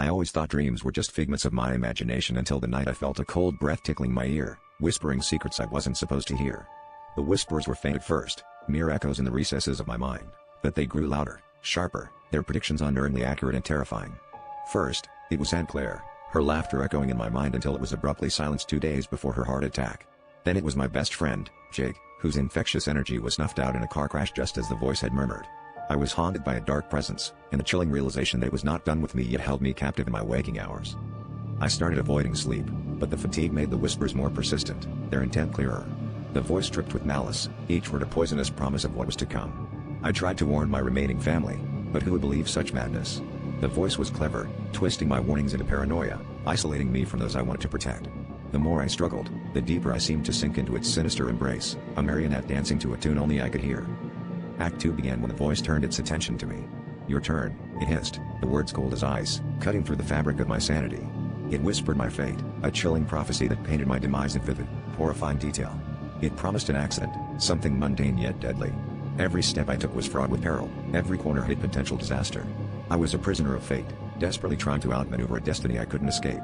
I always thought dreams were just figments of my imagination until the night I felt a cold breath tickling my ear, whispering secrets I wasn't supposed to hear. The whispers were faint at first, mere echoes in the recesses of my mind, but they grew louder, sharper, their predictions unerringly accurate and terrifying. First, it was Aunt Claire, her laughter echoing in my mind until it was abruptly silenced 2 days before her heart attack. Then it was my best friend, Jake, whose infectious energy was snuffed out in a car crash just as the voice had murmured. I was haunted by a dark presence, and the chilling realization that it was not done with me yet held me captive in my waking hours. I started avoiding sleep, but the fatigue made the whispers more persistent, their intent clearer. The voice dripped with malice, each word a poisonous promise of what was to come. I tried to warn my remaining family, but who would believe such madness? The voice was clever, twisting my warnings into paranoia, isolating me from those I wanted to protect. The more I struggled, the deeper I seemed to sink into its sinister embrace, a marionette dancing to a tune only I could hear. Act 2 began when the voice turned its attention to me. "Your turn," it hissed, the words cold as ice, cutting through the fabric of my sanity. It whispered my fate, a chilling prophecy that painted my demise in vivid, horrifying detail. It promised an accident, something mundane yet deadly. Every step I took was fraught with peril, every corner hid potential disaster. I was a prisoner of fate, desperately trying to outmaneuver a destiny I couldn't escape.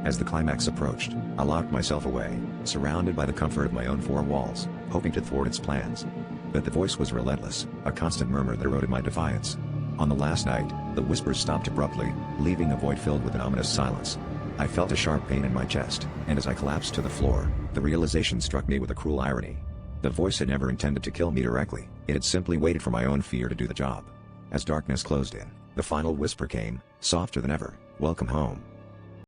As the climax approached, I locked myself away, surrounded by the comfort of my own four walls, hoping to thwart its plans. But the voice was relentless, a constant murmur that eroded my defiance. On the last night, the whispers stopped abruptly, leaving a void filled with an ominous silence. I felt a sharp pain in my chest, and as I collapsed to the floor, the realization struck me with a cruel irony. The voice had never intended to kill me directly, it had simply waited for my own fear to do the job. As darkness closed in, the final whisper came, softer than ever, "Welcome home."